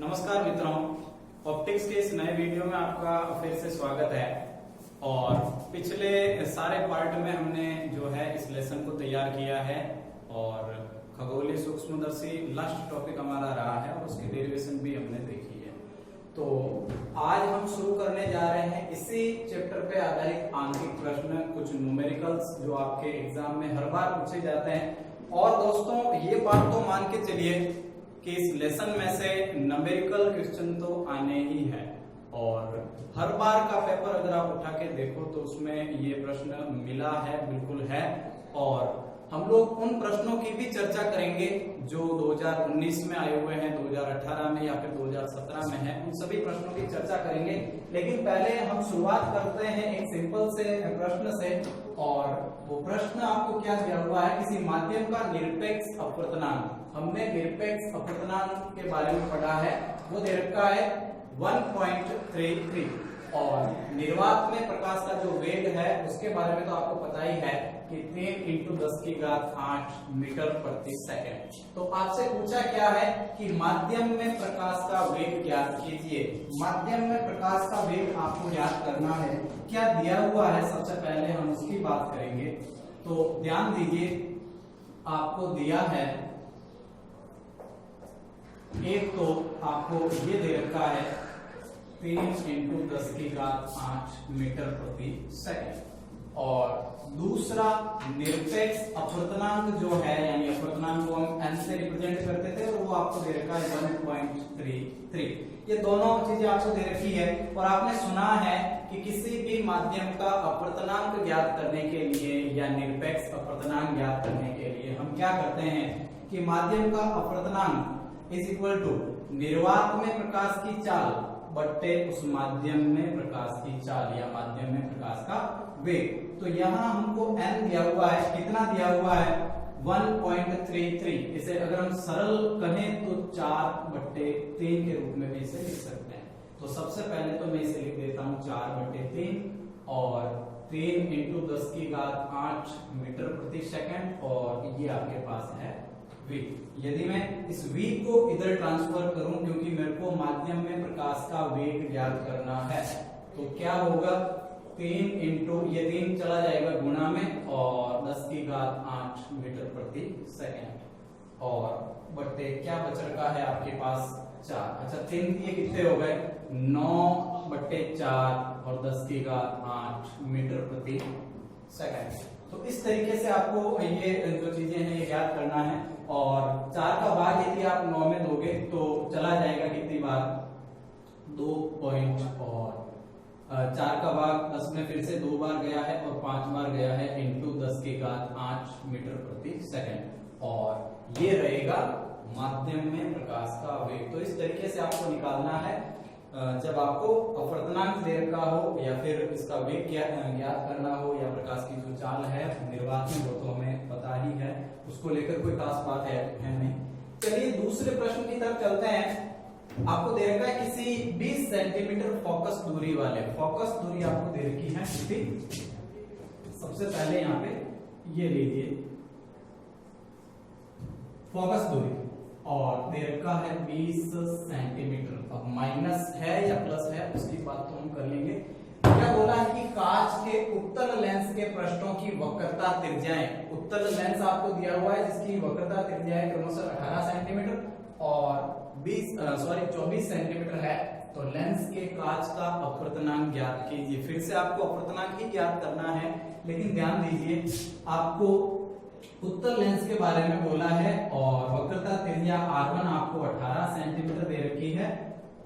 नमस्कार मित्रों, ऑप्टिक्स के इस नए वीडियो में आपका फिर से स्वागत है। और पिछले सारे पार्ट में हमने जो है इस लेसन को तैयार किया है और खगोलीय सूक्ष्मदर्शी लास्ट टॉपिक हमारा रहा है और उसकी डेरिवेशन भी हमने देखी है। तो आज हम शुरू करने जा रहे हैं इसी चैप्टर पे आधारित आंकिक प्रश्न, कुछ न्यूमेरिकल्स जो आपके एग्जाम में हर बार पूछे जाते हैं। और दोस्तों ये बात तो मान के चलिए कि इस लेसन में से न्यूमेरिकल क्वेश्चन तो आने ही है और हर बार का पेपर अगर आप उठा के देखो तो उसमें ये प्रश्न मिला है, बिल्कुल है। और हम लोग उन प्रश्नों की भी चर्चा करेंगे जो 2019 में आए हुए हैं, 2018 में या फिर 2017 में है, उन सभी प्रश्नों की चर्चा करेंगे। लेकिन पहले हम शुरुआत करते हैं एक सिंपल से प्रश्न से। और वो प्रश्न आपको क्या दिया हुआ है, किसी माध्यम का निरपेक्ष अपवर्तनांक। हमने निरपेक्ष अपवर्तनांक के बारे में पढ़ा है, वो दे रखा है 1.33 और निर्वात में प्रकाश का जो वेग है उसके बारे में तो आपको पता ही है कि 3 × 10⁸ मीटर प्रति सेकंड। तो आपसे पूछा क्या है कि माध्यम में प्रकाश का वेग ज्ञात कीजिए। माध्यम में प्रकाश का वेग आपको ज्ञात करना है, क्या दिया हुआ है सबसे पहले हम उसकी बात करेंगे। तो ध्यान दीजिए, आपको दिया है एक तो आपको ये दे रखा है 3 × 10⁸ मीटर प्रति सेकंड और दूसरा निरपेक्ष अपवर्तनांक जो है, यानी अपवर्तनांक को हम n से रिप्रेजेंट करते थे, तो वो आपको दे रखा है 1.33। ये दोनों चीजें आपको दे रखी है। और आपने सुना है कि किसी भी माध्यम का अपवर्तनांक ज्ञात करने के लिए या निरपेक्ष अपवर्तनांक ज्ञात करने के लिए हम क्या करते हैं कि माध्यम का अपवर्तनांक इज इक्वल टू निर्वात में प्रकाश की चाल बट्टे उस माध्यम में प्रकाश की चाल या माध्यम में प्रकाश का वेग। तो यहाँ हमको n दिया हुआ है, कितना दिया हुआ है 1.33। इसे अगर हम सरल कहें तो 4/3 के रूप में भी इसे लिख सकते हैं। तो सबसे पहले तो मैं इसे लिख देता हूँ 4/3 और 3 × 10⁸ मीटर प्रति सेकंड और ये आपके पास है v। यदि मैं इस v को इधर ट्रांसफर करूं, क्योंकि मेरे को माध्यम में प्रकाश का वेग ज्ञात करना है, तो क्या होगा 3 ये 3 चला जाएगा गुणा में और 10⁸ मीटर प्रति सेकंड और बट्टे क्या बच रखा है आपके पास 4। अच्छा 3 ये कितने हो गए 9/4 और 10⁸ मीटर प्रति सेकंड। तो इस तरीके से आपको ये जो चीजें हैं ये ज्ञात करना है। और 4 का भाग यदि आप 9 में दोगे तो चला जाएगा कितनी बार 2 पॉइंट और 4 का भाग 10 में फिर से 2 बार गया है और 5 बार गया है इंटू 10⁸ मीटर प्रति सेकंड और ये रहेगा माध्यम में प्रकाश का वेग। तो इस तरीके से आपको निकालना है जब आपको अपवर्तनांक दे रखा हो या फिर इसका वेग ज्ञात करना हो या प्रकाश की जो चाल है निर्वात में, वो तो हमें पता ही है, उसको लेकर कोई खास बात है नहीं। चलिए दूसरे प्रश्न की तरफ चलते हैं। आपको दे रखा है किसी 20 सेंटीमीटर फोकस दूरी वाले, फोकस दूरी आपको दे रखी है कितनी, सबसे पहले यहाँ पे ये लीजिए फोकस दूरी और दे रखा है 20 सेंटीमीटर। अब माइनस है या प्लस है उसकी बात तो हम कर लेंगे। क्या बोला है कि कांच के उत्तल लेंस के पृष्ठों की वक्रता त्रिज्याएं, उत्तल लेंस आपको दिया हुआ है जिसकी वक्रता त्रिज्याएं क्रमशः 18 सेंटीमीटर और 24 सेंटीमीटर है। तो लेंस के कांच का अपवर्तनांक ज्ञात कीजिए। फिर से आपको अपवर्तनांक ही ज्ञात करना है, लेकिन ध्यान दीजिए आपको उत्तल लेंस के बारे में बोला है और वक्रता त्रिज्या R1 आपको 18 सेंटीमीटर दे रखी है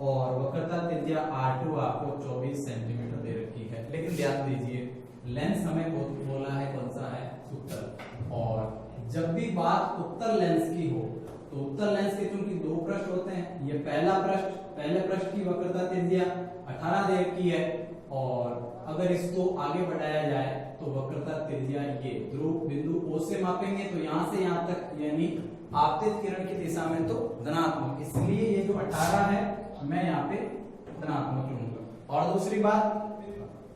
और वक्रता त्रिज्या R2 आपको 24 सेंटीमीटर दे रखी है। लेकिन ध्यान दीजिए लेंस हमें बोला है कौन सा है उत्तल, और जब भी बात उत्तल लेंस की हो तो उत्तल लेंस के चूंकि 2 पृष्ठ होते हैं, ये पहले पृष्ठ की वक्रता त्रिज्या 18 दे रखी है और अगर इसको आगे बढ़ाया जाए तो वक्रता त्रिज्या ये ध्रुव बिंदु O से मापेंगे तो यहां से यहां तक यानी आपतित किरण की दिशा में तो धनात्मक, इसलिए ये जो 18 है मैं यहाँ पे धनात्मक लूंगा। और दूसरी बात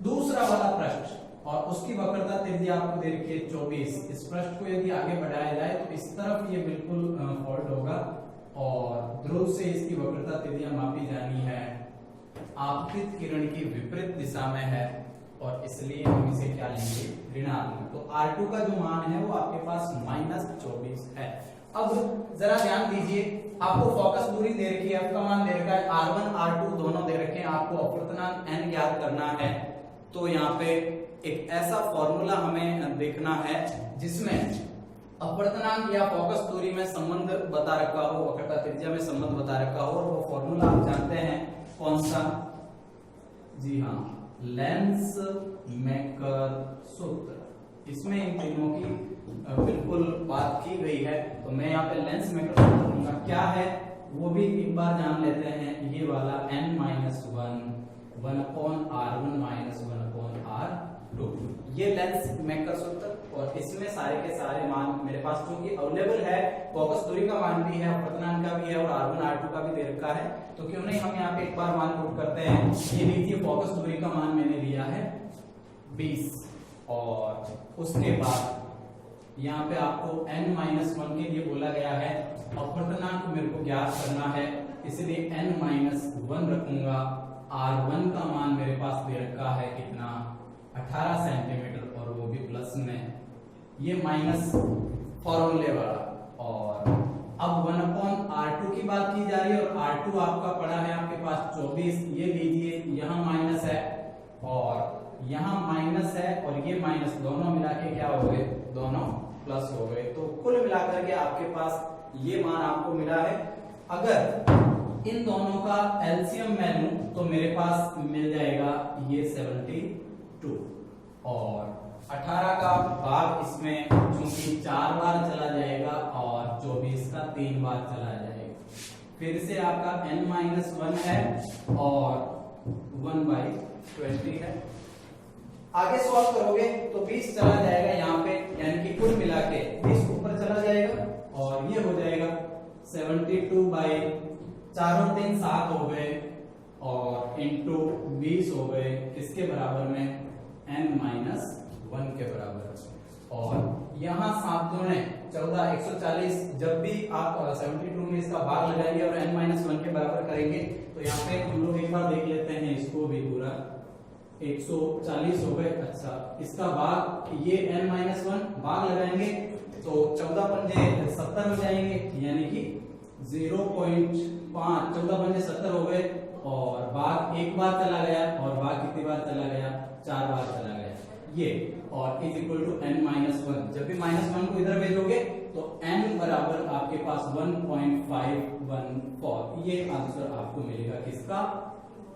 दूसरा वाला पृष्ठ और उसकी वक्रता त्रिज्या आपको दे रखी है 24। इस पृष्ठ को यदि आगे बढ़ाया जाए तो इस तरफ ये बिल्कुल फोल्ड होगा और ध्रुव से इसकी वक्रता त्रिज्या मापी जानी है, आपतित किरण की विपरीत दिशा में है और इसलिए हम इसे क्या लेंगे, ऋणात्मक। तो R2 का जो मान है वो आपके पास -24 है। अब जरा ध्यान दीजिए, आपको फोकस दूरी दे रखी है, F का मान दे रखा है, R1 R2 दोनों दे रखे हैं, आपको अपवर्तनांक n ज्ञात करना है। तो यहाँ पे एक ऐसा फॉर्मूला हमें देखना है जिसमें अपवर्तनांक या फोकस दूरी में संबंध बता रखा हो, वक्रता त्रिज्या में संबंध बता रखा हो, और वो फॉर्मूला आप जानते हैं कौन सा, जी हाँ, लेंस मेकर सूत्र। इसमें इन तीनों की बिल्कुल बात की गई है। तो मैं यहाँ पे लेंस मेकर सूत्र लूंगा, क्या है वो भी एक बार जान लेते हैं। ये वाला n-1 1/r1 - 1/r2, ये लेंस मेकर सूत्र, और इसमें सारे के सारे मान मेरे पास क्योंकि अवेलेबल है, फोकस दूरी का मान भी है, अपवर्तनांक का भी है और R1 R2 का भी दे रखा है, तो क्यों नहीं हम यहाँ पे एक बार मान पुट करते हैं। ये लीजिए, फोकस दूरी का मान मैंने लिया है 20, और उसके बाद यहाँ पे आपको n-1 के लिए बोला गया है, अपवर्तनांक मेरे को ज्ञात करना है, इसलिए n-1 रखूंगा। R1 का मान मेरे पास दे रखा है कितना, 18 सेंटीमीटर, और वो भी प्लस में, ये माइनस फॉर्मूले वाला। और अब 1/r2 की बात की जा रही है, और R2 आपका पड़ा है आपके पास 24, ये लीजिए, यहाँ माइनस है और यहाँ माइनस है, और ये माइनस दोनों मिला के क्या हो गए, दोनों प्लस हो गए। तो कुल मिलाकर के आपके पास ये मान आपको मिला है। अगर इन दोनों का एलसीएम मैं लूं तो मेरे पास मिल जाएगा ये 72, और 18 का भाग इसमें चूंकि 4 बार चला जाएगा और 24 का 3 बार चला जाएगा, फिर से आपका n-1 है और 1/20 है। आगे सॉल्व करोगे तो 20 चला जाएगा यहाँ पे, यानी कि कुल मिला के 20 ऊपर चला जाएगा, और ये हो जाएगा 72/4 और 3 7 हो गए, और इंटू 20 हो गए, किसके बराबर में, n-1 के बराबर। और यहाँ 7 दूने 14, 140, जब भी आप 72 में इसका भाग लगाएंगे और n-1 के बराबर करेंगे, तो यहाँ पे हम लोग एक बार देख लेते हैं इसको भी, पूरा 140 हो गए। अच्छा, इसका भाग, ये n-1 भाग लगाएंगे तो 14 पंजे 70 हो जाएंगे, यानी कि 0.5, 14 पंजे 70 हो गए, और भाग एक बार चला गया, और भाग कितनी बार चला गया, 4 बार चला गया ये, और इज इक्वल टू n-1। जब भी -1 को इधर भेजोगे तो n बराबर आपके पास 1.514, ये आंसर आपको मिलेगा किसका,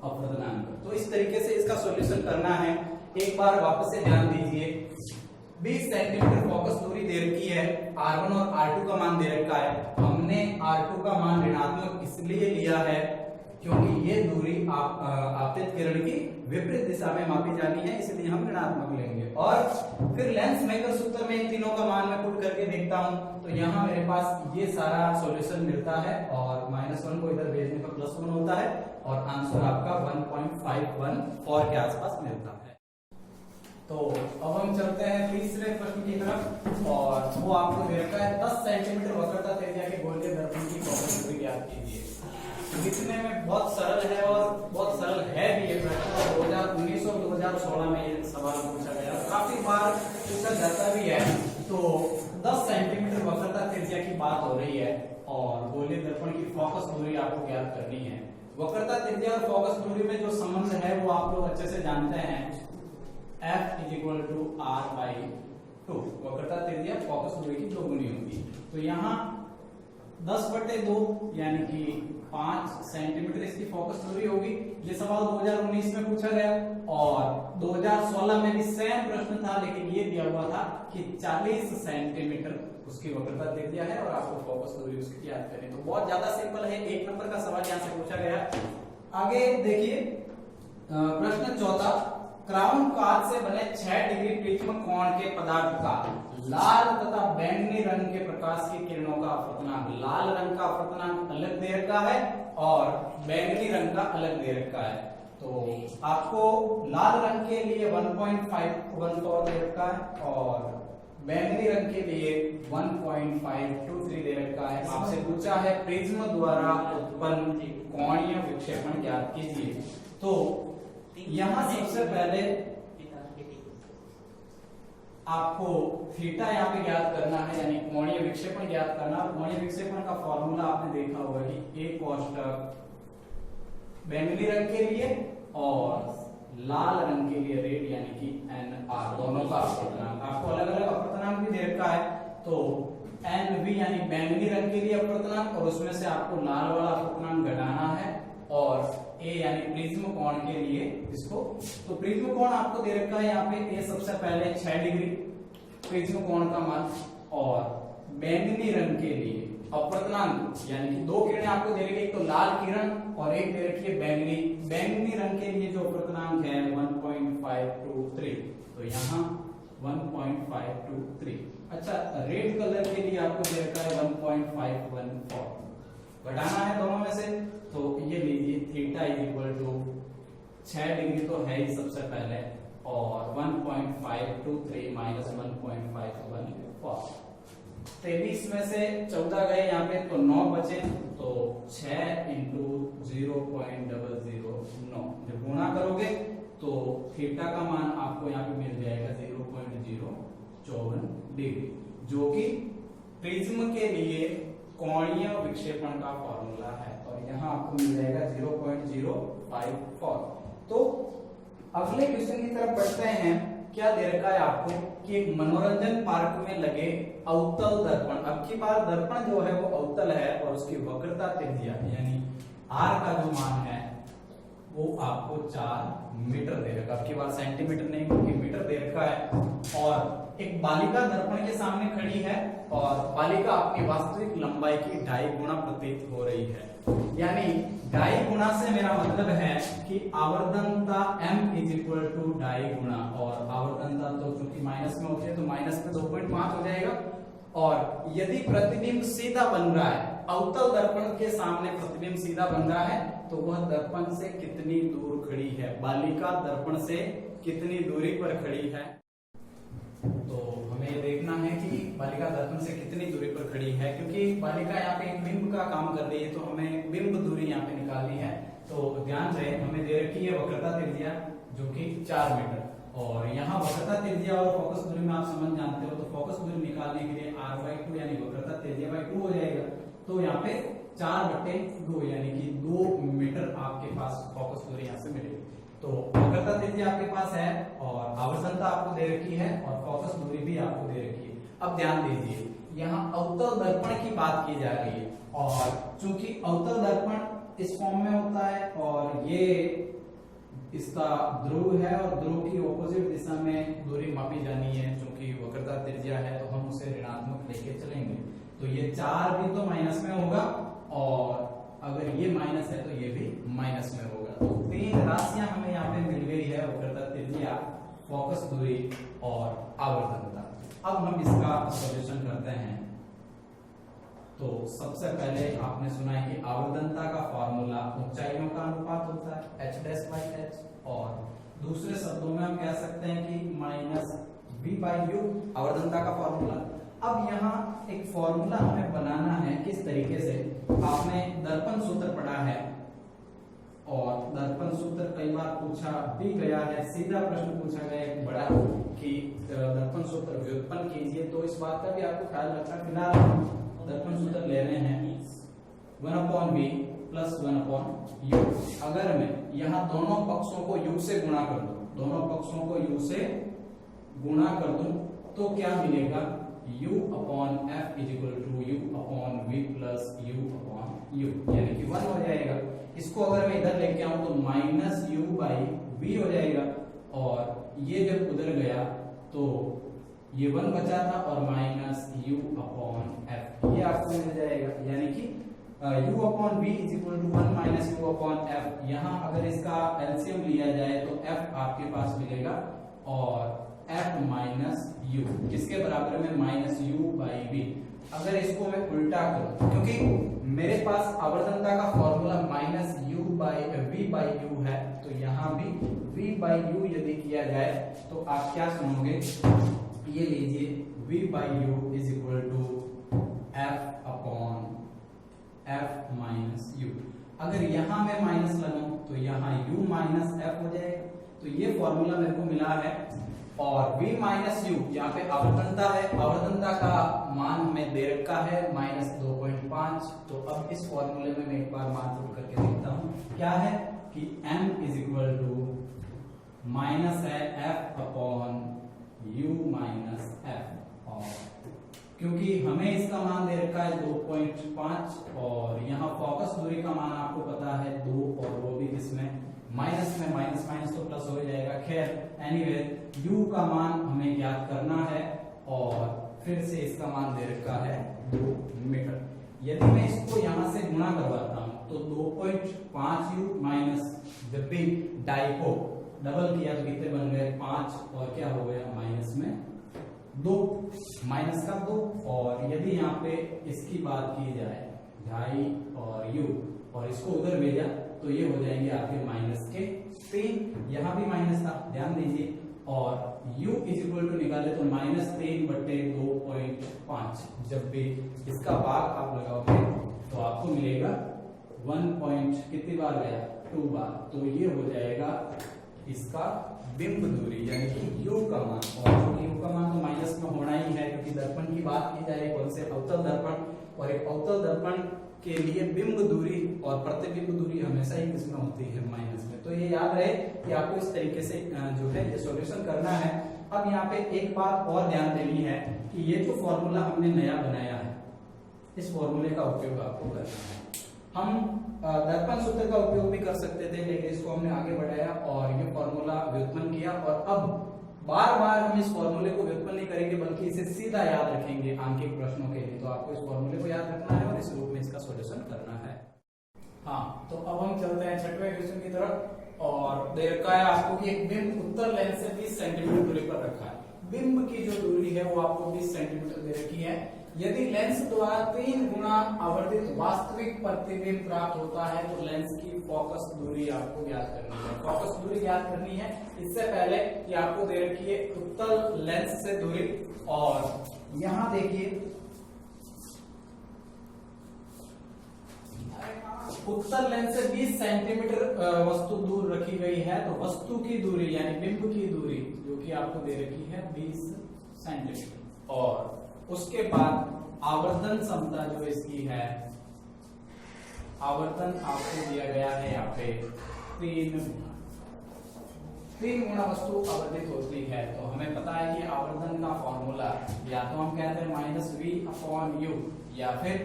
अपवर्तनांक। तो इस तरीके से इसका सॉल्यूशन करना है। एक बार वापस से ध्यान दीजिए, 20 सेंटीमीटर फोकस दूरी दे रखी है, R1 और R2 का मान दे रखा है। हमने R2 का मान ऋणात्मक इसलिए लिया है क्योंकि ये दूरी आपतित किरण की विपरीत दिशा में मापी जानी है, इसलिए हम ऋणात्मक लेंगे। और फिर लेंस मेकर सूत्र में इन तीनों का मान मैं पुट करके देखता हूं, तो यहाँ मेरे पास ये सारा सॉल्यूशन मिलता है, और -1 को इधर भेजने पर +1 होता है, और आंसर आपका 1.514 के आसपास मिलता है। तो अब हम चलते हैं तीसरे प्रश्न की तरफ, और वो आपको दे रखा है 10 सेंटीमीटर वक्रता त्रिज्या के गोलीय दर्पण की फोकस दूरी ज्ञात कीजिए। दिखने में बहुत सरल है, और बहुत सरल है भी ये प्रश्न। 2019 और 2016 में ये सवाल पूछा गया, काफी बार पूछा जाता भी है। तो 10 सेंटीमीटर वक्रता त्रिज्या की बात हो रही है, और गोलीय दर्पण की फोकस दूरी आपको ज्ञात करनी है। वक्रता त्रिज्या और फोकस दूरी में जो संबंध है वो आप लोग अच्छे से जानते हैं, F = R/2। वक्रता त्रिज्या फोकस दूरी की दोगुनी होगी। तो यहाँ 10/2 यानी कि 5 सेंटीमीटर इसकी फोकस दूरी होगी। ये सवाल 2019 में पूछा गया, और 2016 में भी सेम प्रश्न था, लेकिन ये दिया हुआ था कि 40 सेंटीमीटर उसकी वक्रता त्रिज्या है, और आपको फोकस दूरी उसकी याद करनी। तो बहुत ज्यादा सिंपल है, 1 नंबर का सवाल यहाँ से पूछा गया। आगे देखिए प्रश्न 4, क्राउन कांच से बने 6 डिग्री प्रिज्म कोण के पदार्थ का लाल तथा बैंगनी रंग के प्रकाश की किरणों का अपवर्तनांक, लाल रंग का अपवर्तनांक अलग दे रखा है और बैंगनी रंग का अलग दे रखा है। तो आपको लाल रंग के लिए 1.514 दे रखा है, और बैंगनी रंग के लिए 1.523 दे रखा है। आपसे पूछा है प्रिज्म द्वारा उत्पन्न कोणीय विक्षेपण ज्ञात कीजिए। तो यहां सबसे पहले आपको थीटा यहाँ पे ज्ञात करना है, यानी कोणीय विक्षेपण ज्ञात करना। और कोणीय विक्षेपण का फॉर्मूला आपने देखा होगा कि A कोष्ठक बैंगनी रंग के लिए और लाल रंग के लिए रेड, यानी कि NR, दोनों का अपर्तनांक। आपको अलग अलग अपर्तनांक भी दे रखा है। तो NV यानी बैंगनी रंग के लिए अपर्तनांक, और उसमें से आपको लाल वाला अपर्तनांक घटाना है, और A यानी प्रिज्म कोण के लिए इसको। तो प्रिज्म कोण आपको दे रखा है यहाँ पे A सबसे पहले 6 डिग्री प्रिज्म कोण का मान, और बैंगनी रंग के लिए अपर्तनांक यानी कि दो किरणें आपको दे रखी है, एक तो लाल किरण और एक दे रखी है बैंगनी। बैंगनी रंग के लिए जो अपर्तनांक है 1.523, तो यहाँ 1.523। अच्छा, रेड कलर के लिए आपको दे रखा है 1.514। घटाना है दोनों में से, तो ये लीजिए theta is equal to 6 degree तो है ही सबसे पहले, और 1.523 माइनस 1.514। 23 में से 14 गए यहाँ पे, तो 9 बचे। तो 6 इंटू 0.009 जब गुणा करोगे तो थीटा का मान आपको यहाँ पे मिल जाएगा 0.054 डिग्री, जो कि प्रिज्म के लिए कोणीय विक्षेपण का फॉर्मूला है। और यहाँ आपको मिल जाएगा 0.054। तो अगले क्वेश्चन की तरफ बढ़ते हैं। क्या दे रखा है आपको कि एक मनोरंजन पार्क में लगे अवतल दर्पण। अब की बार दर्पण जो है वो अवतल है, और उसकी वक्रता त्रिज्या यानी R का जो मान है वो आपको 4 मीटर दे रखा है। अब की बार सेंटीमीटर नहीं बल्कि मीटर दे रखा है। और एक बालिका दर्पण के सामने खड़ी है, और बालिका अपनी वास्तविक लंबाई की 2.5 गुना प्रतीत हो रही है। यानी 2.5 गुना से मेरा मतलब है कि आवर्धनता m इज इक्वल टू 2.5 गुना, और आवर्धनता तो चूंकि माइनस में होती है तो माइनस में 2.5 हो जाएगा। और यदि प्रतिबिंब सीधा बन रहा है, अवतल दर्पण के सामने प्रतिबिंब सीधा बन रहा है, तो वह दर्पण से कितनी दूर खड़ी है, बालिका दर्पण से कितनी दूरी पर खड़ी है। तो हमें देखना है कि बालिका दर्पण से कितनी दूरी पर खड़ी है, क्योंकि बालिका यहाँ पे एक बिंब का काम कर रही है, तो हमें बिंब दूरी यहाँ पे निकालनी है। तो ध्यान रहे, हमें दे रखी है वक्रता त्रिज्या जो कि 4 मीटर, और यहाँ वक्रता त्रिज्या और फोकस दूरी में आप समझ जानते हो। तो फोकस दूरी निकालने के लिए r/2 यानी वक्रता त्रिज्या बाय 2 हो जाएगा। तो यहाँ पे 4/2 यानी कि 2 मीटर आपके पास फोकस दूरी यहाँ से मिलेगी। तो वक्रता त्रिज्या आपके पास है, और आवर्धनता आपको दे रखी है, और फोकस दूरी भी आपको दे रखी है। अब ध्यान दीजिए, यहाँ अवतल दर्पण की बात की जा रही है, और चूंकि अवतल दर्पण इस फॉर्म में होता है, और ये इसका ध्रुव है, और ध्रुव की ऑपोजिट दिशा में दूरी मापी जानी है। चूंकि वक्रता त्रिज्या है तो हम उसे ऋणात्मक लेके चलेंगे। तो ये 4 भी तो माइनस में होगा, और अगर ये माइनस है तो ये भी माइनस में होगा। तो 3 राशियां हमें यहाँ पे मिल गई है, वक्रता त्रिज्या, फोकस दूरी और आवर्धनता। अब हम इसका सॉल्यूशन करते हैं। तो सबसे पहले आपने सुना है कि आवर्धनता का फॉर्मूला ऊंचाइयों का अनुपात होता है h'/h, और दूसरे शब्दों में हम कह सकते हैं कि -v/u आवर्धनता का फॉर्मूला। अब यहाँ एक फॉर्मूला हमें बनाना है, किस तरीके से। आपने दर्पण सूत्र पढ़ा है, और दर्पण सूत्र कई बार पूछा भी गया है, सीधा प्रश्न पूछा गया है बड़ा कि दर्पण सूत्र व्युत्पन्न कीजिए। तो इस बात का भी आपको ख्याल रखना। फिलहाल दर्पण सूत्र ले रहे हैं 1/v + 1/u। अगर मैं यहाँ दोनों पक्षों को u से गुणा कर दूं, दोनों पक्षों को u से गुणा कर दूं, तो क्या मिलेगा, u/f = u/v + u/u, यानी कि 1 हो जाएगा। इसको अगर मैं इधर लेके आऊं तो -u/v हो जाएगा, और ये जब उधर गया तो ये 1 बचा था, और -u/f ये आपको मिल जाएगा। यानी कि u/v = 1 - u/f। यहाँ अगर इसका एलसीएम लिया जाए तो f आपके पास मिलेगा, और f - u किसके बराबर में -u/v। अगर इसको मैं उल्टा करूं, क्योंकि मेरे पास आवर्धनता का फॉर्मूला -u/v/u है, तो यहाँ भी v/u यदि किया जाए तो आप क्या सुनोगे, ये लीजिए v by u is equal to f upon f minus u। अगर यहां मैं माइनस लगाऊं तो यहाँ u माइनस f हो जाएगा। तो ये फॉर्मूला मेरे को मिला है। और v माइनस यू यहाँ पे आवर्तनता है, आवर्तनता का मान हमें दे रखा है -2.5। तो अब इस फॉर्मूले में मैं एक बार मान पुट करके देखता हूँ क्या है कि m is equal to minus है f upon u minus f। और क्योंकि हमें इसका मान दे रखा है 2.5 और यहाँ फोकस दूरी का मान आपको पता है 2 और वो भी किसमें माइनस में, माइनस माइनस तो प्लस हो जाएगा। खैर एनीवे u का मान हमें ज्ञात करना है और फिर से इसका मान दे रखा है 2 मीटर। यदि मैं इसको यहां से गुणा करवाता हूं तो 2.5u माइनस जब भी डाई को डबल किया तो कितने बन गए 5 और क्या हो गया माइनस में 2, माइनस का 2। और यदि यहाँ पे इसकी बात की जाए ढाई और u और इसको उधर भेजा तो ये हो जाएंगे आपके माइनस के 3। यहाँ भी माइनस था, ध्यान दीजिए। और u इज इक्वल टू निकाले तो -3 बटे 2.5। जब भी इसका भाग आप लगाओगे तो आपको मिलेगा 1 कितनी बार गया 2 बार। तो ये हो जाएगा इसका बिंब दूरी यानी कि u का मान। और क्योंकि u का मान तो माइनस में होना ही है क्योंकि दर्पण की बात की जाए कौन से अवतल दर्पण, और एक अवतल दर्पण के लिए बिंब दूरी और प्रतिबिंब दूरी हमेशा ही किसमें होती है माइनस में। तो ये याद रहे कि आपको इस तरीके से जो है ये सॉल्यूशन करना है। अब यहाँ पे एक बात और ध्यान देनी है कि ये जो फॉर्मूला हमने नया बनाया है इस फॉर्मूले का उपयोग आपको करना है। हम दर्पण सूत्र का उपयोग भी कर सकते थे लेकिन इसको हमने आगे बढ़ाया और ये फॉर्मूला व्युत्पन्न किया। और अब बार बार हम इस फॉर्मूले को व्युत्पन्न नहीं करेंगे बल्कि इसे सीधा याद रखेंगे आंकिक प्रश्नों के लिए। तो आपको इस फॉर्मूले को याद रखना है और इस रूप में इसका सॉल्यूशन करना है। हाँ, तो अब हम चलते हैं 6वें क्वेश्चन की तरफ। और दे रखा है आपको कि एक बिंब उत्तर लेंस से 20 सेंटीमीटर दूरी पर रखा है। बिंब की जो दूरी है वो आपको 20 सेंटीमीटर दे रखी है। यदि लेंस द्वारा 3 गुना आवर्धित वास्तविक प्रतिबिंब प्राप्त होता है तो लेंस की फोकस दूरी आपको ज्ञात करनी है। फोकस दूरी ज्ञात करनी है इससे पहले कि आपको दे रखी है उत्तल लेंस से दूरी। और यहां देखिए उत्तल लेंस से 20 सेंटीमीटर वस्तु दूर रखी गई है। तो वस्तु की दूरी यानी बिंब की दूरी जो कि आपको दे रखी है 20 सेंटीमीटर। और उसके बाद आवर्तन क्षमता जो इसकी है, आवर्तन आपको दिया गया है यहाँ पे 3 गुना वस्तु आवर्तित होती है। तो हमें पता है कि आवर्तन का फॉर्मूला या तो हम कहते हैं -v/u या फिर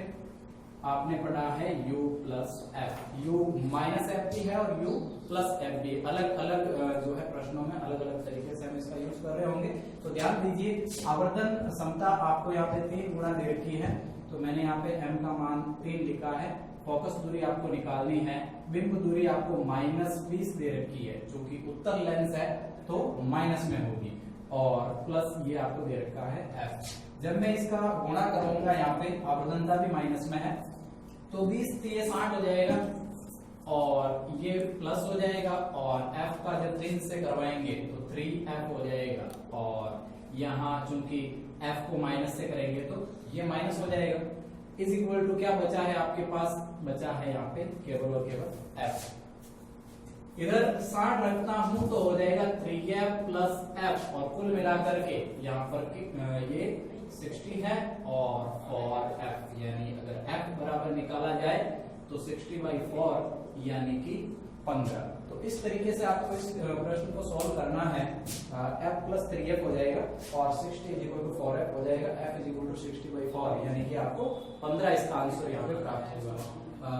आपने पढ़ा है u plus f। u minus F भी है और u प्लस एफ भी। अलग अलग जो है प्रश्नों में अलग अलग तरीके से हम इसका यूज कर रहे होंगे। तो ध्यान दीजिए आवर्तन क्षमता आपको यहाँ पे 3 गुना दे रखी है। तो मैंने यहाँ पे m का मान 3 लिखा है। फोकस दूरी आपको निकालनी है। बिंब दूरी आपको -20 दे रखी है जो कि उत्तर लेंस है तो माइनस में होगी। और प्लस ये आपको दे रखा है f। जब मैं इसका गुणा करूंगा यहाँ पे आवर्तनता भी माइनस में है तो 20 ये 60 हो जाएगा और ये प्लस हो जाएगा। और f का जब 3 से करवाएंगे तो 3f हो जाएगा। और यहाँ चूंकि f को माइनस से करेंगे तो ये माइनस हो जाएगा। इज इक्वल टू क्या बचा है आपके पास, बचा है यहाँ पे केवल और केवल f। इधर 60 रखता हूं तो हो जाएगा 3f प्लस f और कुल मिलाकर के यहाँ पर ये 60 है। और f यानी अगर f बराबर निकाला जाए तो 60/4 यानी कि 15। तो इस तरीके से आपको इस प्रश्न को सॉल्व करना है। f प्लस 3f हो जाएगा और 60 इज इक्वल टू 4f हो जाएगा। f इज इक्वल टू 60/4 यानी कि आपको 15 इसका आंसर यहाँ पे प्राप्त होगा।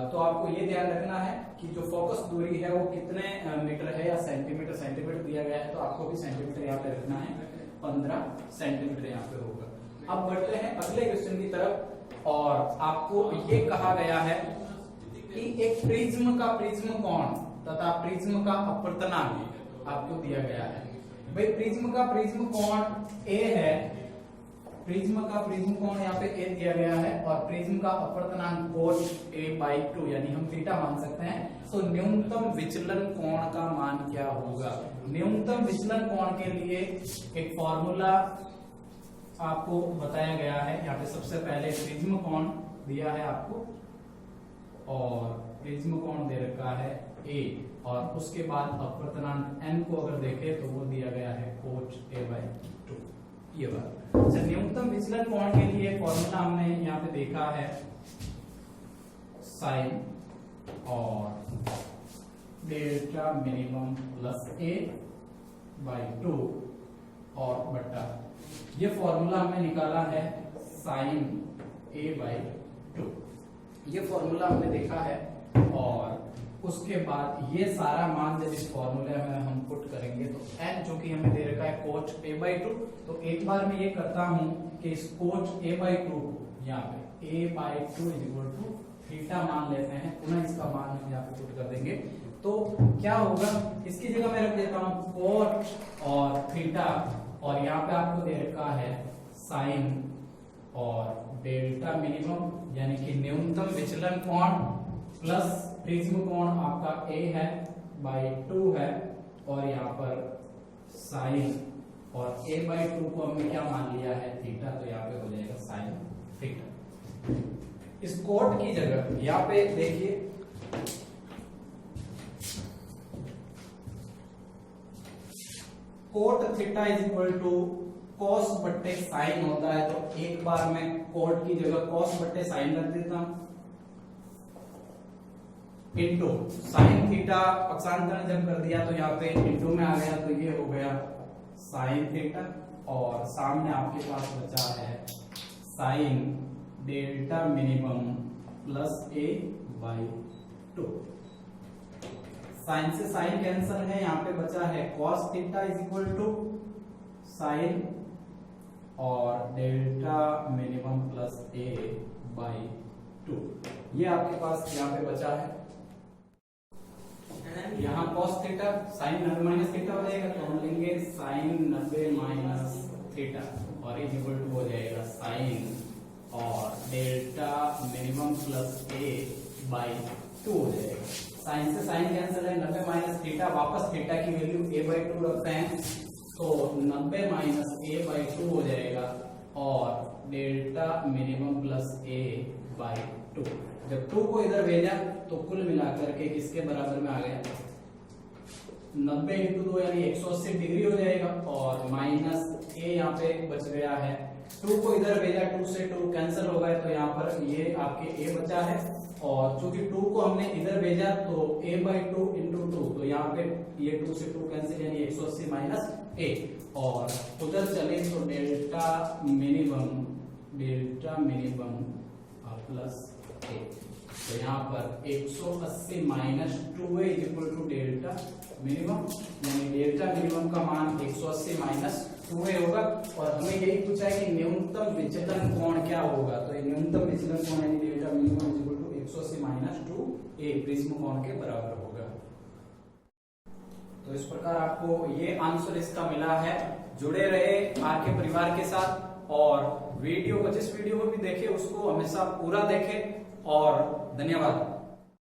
तो आपको ये ध्यान रखना है कि जो फोकस दूरी है वो कितने मीटर है या सेंटीमीटर दिया गया है। तो आपको भी सेंटीमीटर यहाँ पे रखना है, 15 सेंटीमीटर यहाँ पे होगा। अब बढ़ते हैं अगले क्वेश्चन की तरफ। और आपको ये कहा गया है कि एक प्रिज्म का प्रिज्म कोण तथा प्रिज्म का अपवर्तनांक आपको दिया गया है। भाई प्रिज्म का प्रिज्म कोण a है, प्रिज्म का प्रिज्म कोण यहाँ पे a दिया गया है और प्रिज्म का अपवर्तनांक cos a/2 यानी हम थीटा मान सकते हैं। तो न्यूनतम विचलन कोण का मान क्या होगा। न्यूनतम विचलन कोण के लिए एक फॉर्मूला आपको बताया गया है। यहाँ पे सबसे पहले प्रिज्म कोण दिया है आपको और प्रिज्म कोण दे रखा है A और उसके बाद अपवर्तनांक n को अगर देखें तो वो दिया गया है cot A/2 ये बात। अच्छा, न्यूनतम विचलन कोण के लिए फॉर्मूला हमने यहाँ पे देखा है साइन और डेल्टा मिनिमम प्लस A/2 और बटा ये फॉर्मूला हमने निकाला है साइन A/2 ये फॉर्मूला हमने देखा है और उसके बाद ये सारा मान जब इस फॉर्मूले में हम पुट करेंगे तो n जो कि हमें दे रखा है cot A/2, तो एक बार मैं ये करता हूं कि इस cot A/2 को यहाँ पे A/2 = थीटा मान लेते हैं, पुनः इसका मान हम यहाँ पे पुट कर देंगे तो क्या होगा, इसकी जगह मैं रख देता हूं cot और थीटा और यहाँ पे आपको दे रखा है साइन और डेल्टा मिनिमम यानी कि न्यूनतम विचलन कोण प्लस प्रिज्म कोण आपका A है /2 है और यहाँ पर साइन और A/2 को हमने क्या मान लिया है थीटा, तो यहाँ पे हो जाएगा साइन थीटा। इस कोट की जगह यहाँ पे देखिए कोट थीटा = कॉस बट्टे साइन होता है, तो एक बार मैं कोट की जगह कॉस बट्टे साइन रख देता हूं इंटू साइन थीटा पक्षांतर जब कर दिया तो यहाँ पे इंटू में आ गया तो ये हो गया साइन थीटा और सामने आपके पास बचा है sine delta minimum plus A/2। Sine से साइन कैंसल है, यहाँ पे बचा है cos थीटा = साइन और डेल्टा मिनिमम प्लस A/2 ये आपके पास यहाँ पे बचा है। यहाँ cos थीटा साइन 90 - थीटा हो जाएगा तो हम लेंगे साइन 90 - थीटा और = हो जाएगा साइन और डेल्टा मिनिमम प्लस A/2 हो जाएगा। साइन से साइन कैंसिल है, 90 - थीटा वापस थीटा की वैल्यू A/2 रखते हैं तो 90 - A/2 हो जाएगा और डेल्टा मिनिमम प्लस A/2। जब 2 को इधर भेजा तो कुल मिलाकर के किसके बराबर में आ गया 90 × 2 यानी 180 डिग्री हो जाएगा और माइनस A यहाँ पे बच गया है। 2 को इधर भेजा 2 से 2 कैंसिल हो गए तो यहाँ पर ये आपके A बचा है और चूंकि 2 को हमने इधर भेजा तो A/2 × 2 तो यहाँ पे ये 2 से 2 कैंसिल यानी 180 माइनस A और उधर चले तो डेल्टा मिनिमम प्लस A तो यहाँ पर 180 माइनस 2A = डेल्टा मिनिमम यानी डेल्टा मिनिमम का मान 180 माइनस 2A होगा और हमें यही पूछा है कि न्यूनतम विचलन कोण क्या होगा, तो न्यूनतम विचलन कोण यानी delta minimum = 180 minus 2A prism कोण के बराबर होगा। तो इस प्रकार आपको ये आंसर इसका मिला है। जुड़े रहे आपके परिवार के साथ और वीडियो को जिस वीडियो को भी देखे उसको हमेशा पूरा देखें और धन्यवाद।